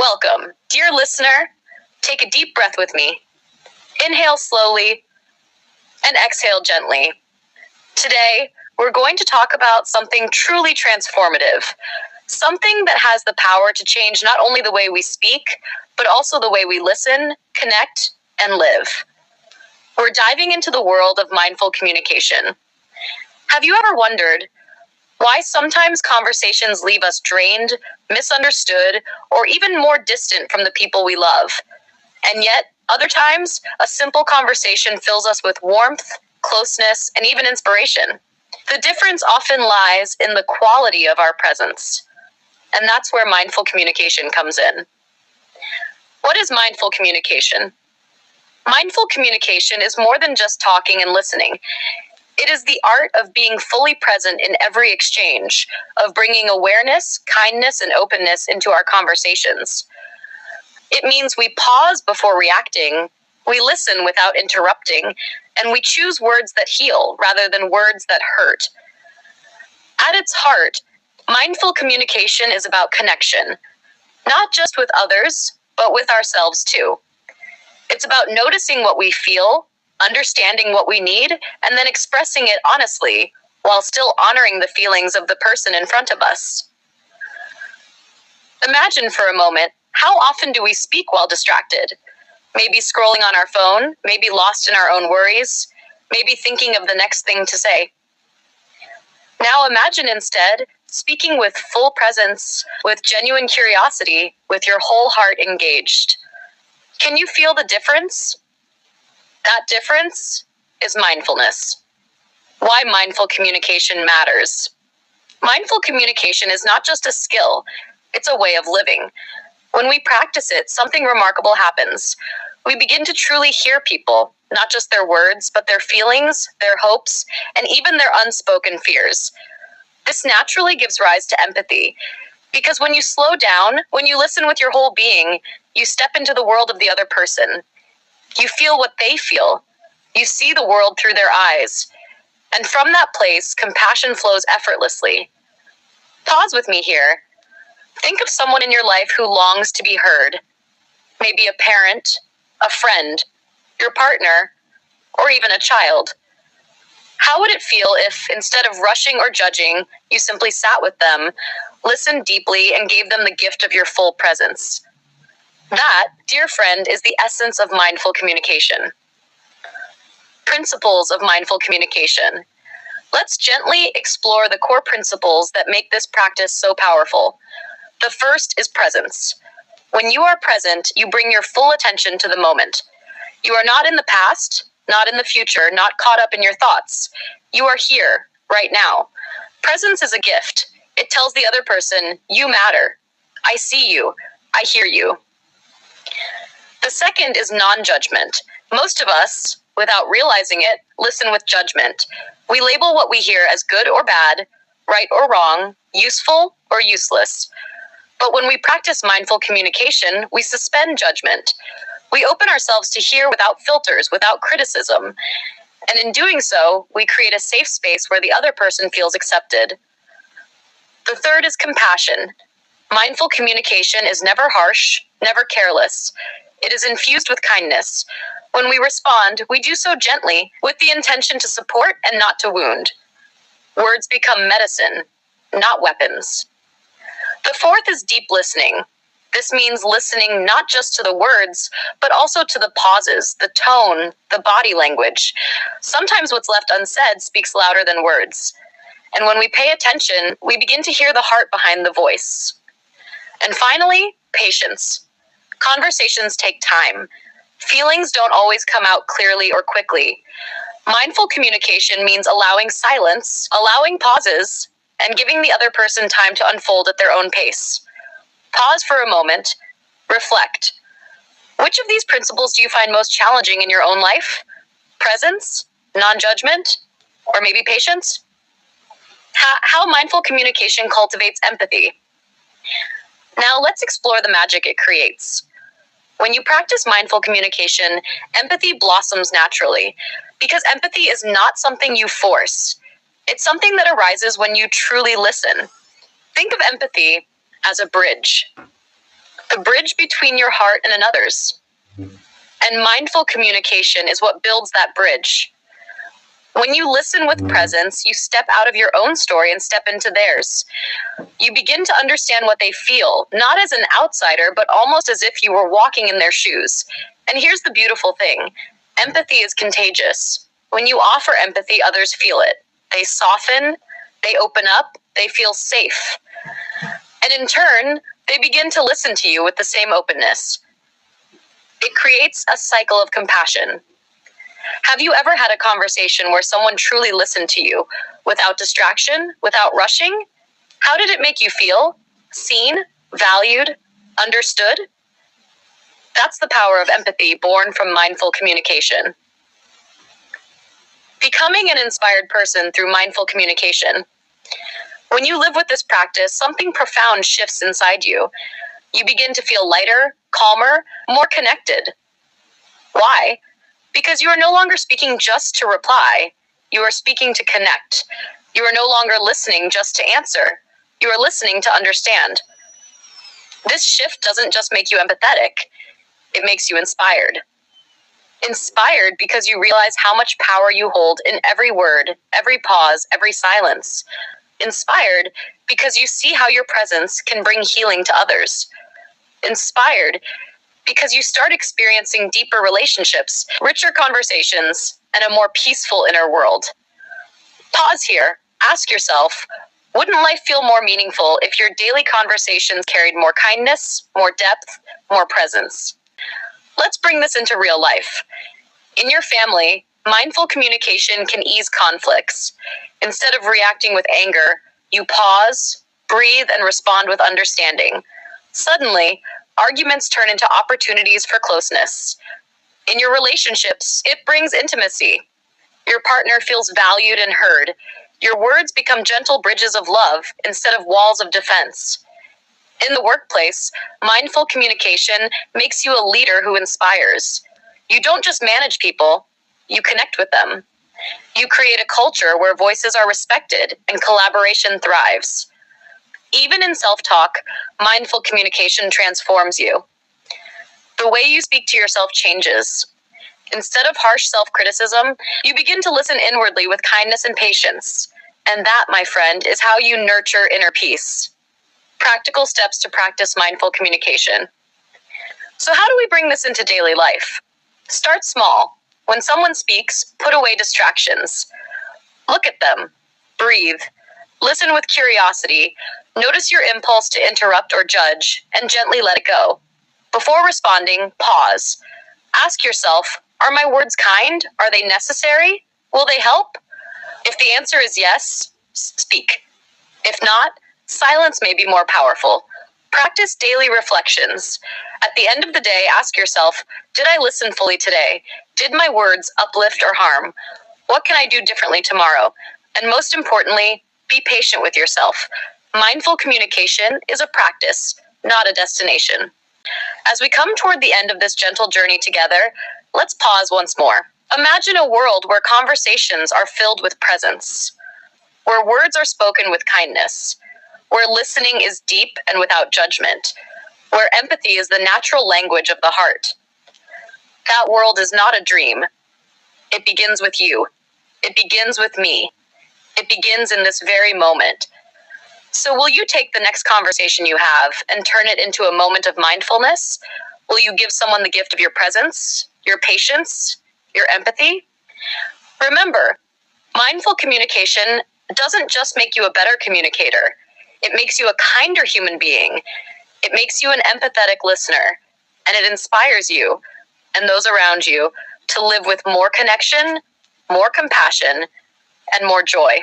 Welcome. Dear listener, take a deep breath with me. Inhale slowly and exhale gently. Today, we're going to talk about something truly transformative, something that has the power to change not only the way we speak, but also the way we listen, connect, and live. We're diving into the world of mindful communication. Have you ever wondered why sometimes conversations leave us drained, misunderstood, or even more distant from the people we love? And yet, other times, a simple conversation fills us with warmth, closeness, and even inspiration. The difference often lies in the quality of our presence. And that's where mindful communication comes in. What is mindful communication? Mindful communication is more than just talking and listening. It is the art of being fully present in every exchange, of bringing awareness, kindness, and openness into our conversations. It means we pause before reacting, we listen without interrupting, and we choose words that heal rather than words that hurt. At its heart, mindful communication is about connection, not just with others, but with ourselves too. It's about noticing what we feel, understanding what we need, and then expressing it honestly, while still honoring the feelings of the person in front of us. Imagine for a moment, how often do we speak while distracted? Maybe scrolling on our phone, maybe lost in our own worries, maybe thinking of the next thing to say. Now imagine instead speaking with full presence, with genuine curiosity, with your whole heart engaged. Can you feel the difference? That difference is mindfulness. Why mindful communication matters. Mindful communication is not just a skill, it's a way of living. When we practice it, something remarkable happens. We begin to truly hear people, not just their words, but their feelings, their hopes, and even their unspoken fears. This naturally gives rise to empathy, because when you slow down, when you listen with your whole being, you step into the world of the other person. You feel what they feel. You see the world through their eyes. And from that place, compassion flows effortlessly. Pause with me here. Think of someone in your life who longs to be heard. Maybe a parent, a friend, your partner, or even a child. How would it feel if, instead of rushing or judging, you simply sat with them, listened deeply, and gave them the gift of your full presence? That, dear friend, is the essence of mindful communication. Principles of mindful communication. Let's gently explore the core principles that make this practice so powerful. The first is presence. When you are present, you bring your full attention to the moment. You are not in the past, not in the future, not caught up in your thoughts. You are here, right now. Presence is a gift. It tells the other person, you matter. I see you. I hear you. The second is non-judgment. Most of us, without realizing it, listen with judgment. We label what we hear as good or bad, right or wrong, useful or useless. But when we practice mindful communication, we suspend judgment. We open ourselves to hear without filters, without criticism. And in doing so, we create a safe space where the other person feels accepted. The third is compassion. Mindful communication is never harsh, never careless. It is infused with kindness. When we respond, we do so gently, with the intention to support and not to wound. Words become medicine, not weapons. The fourth is deep listening. This means listening not just to the words, but also to the pauses, the tone, the body language. Sometimes what's left unsaid speaks louder than words. And when we pay attention, we begin to hear the heart behind the voice. And finally, patience. Conversations take time. Feelings don't always come out clearly or quickly. Mindful communication means allowing silence, allowing pauses, and giving the other person time to unfold at their own pace. Pause for a moment. Reflect. Which of these principles do you find most challenging in your own life? Presence? Non-judgment? Or maybe patience? How mindful communication cultivates empathy. Now let's explore the magic it creates. When you practice mindful communication, empathy blossoms naturally, because empathy is not something you force. It's something that arises when you truly listen. Think of empathy as a bridge. the bridge between your heart and another's. And mindful communication is what builds that bridge. When you listen with presence, you step out of your own story and step into theirs. You begin to understand what they feel, not as an outsider, but almost as if you were walking in their shoes. And here's the beautiful thing. Empathy is contagious. When you offer empathy, others feel it. They soften, they open up, they feel safe. And in turn, they begin to listen to you with the same openness. It creates a cycle of compassion. Have you ever had a conversation where someone truly listened to you, without distraction, without rushing? How did it make you feel? Seen? Valued? Understood? That's the power of empathy born from mindful communication. Becoming an inspired person through mindful communication. When you live with this practice, something profound shifts inside you. You begin to feel lighter, calmer, more connected. Why? Because you are no longer speaking just to reply. You are speaking to connect. You are no longer listening just to answer. You are listening to understand. This shift doesn't just make you empathetic. It makes you inspired. Inspired because you realize how much power you hold in every word, every pause, every silence. Inspired because you see how your presence can bring healing to others. Inspired because you start experiencing deeper relationships, richer conversations, and a more peaceful inner world. Pause here. Ask yourself, wouldn't life feel more meaningful if your daily conversations carried more kindness, more depth, more presence? Let's bring this into real life. In your family, mindful communication can ease conflicts. Instead of reacting with anger, you pause, breathe, and respond with understanding. Suddenly, arguments turn into opportunities for closeness. In your relationships, it brings intimacy. Your partner feels valued and heard. Your words become gentle bridges of love instead of walls of defense. In the workplace, mindful communication makes you a leader who inspires. You don't just manage people, you connect with them. You create a culture where voices are respected and collaboration thrives. Even in self-talk, mindful communication transforms you. The way you speak to yourself changes. Instead of harsh self-criticism, you begin to listen inwardly with kindness and patience. And that, my friend, is how you nurture inner peace. Practical steps to practice mindful communication. So how do we bring this into daily life? Start small. When someone speaks, put away distractions. Look at them. Breathe. Listen with curiosity. Notice your impulse to interrupt or judge, and gently let it go. Before responding, pause. Ask yourself, are my words kind? Are they necessary? Will they help? If the answer is yes, speak. If not, silence may be more powerful. Practice daily reflections. At the end of the day, ask yourself, did I listen fully today? Did my words uplift or harm? What can I do differently tomorrow? And most importantly, be patient with yourself. Mindful communication is a practice, not a destination. As we come toward the end of this gentle journey together, let's pause once more. Imagine a world where conversations are filled with presence, where words are spoken with kindness, where listening is deep and without judgment, where empathy is the natural language of the heart. That world is not a dream. It begins with you. It begins with me. It begins in this very moment. So will you take the next conversation you have and turn it into a moment of mindfulness? Will you give someone the gift of your presence, your patience, your empathy? Remember, mindful communication doesn't just make you a better communicator. It makes you a kinder human being. It makes you an empathetic listener, and it inspires you and those around you to live with more connection, more compassion, and more joy.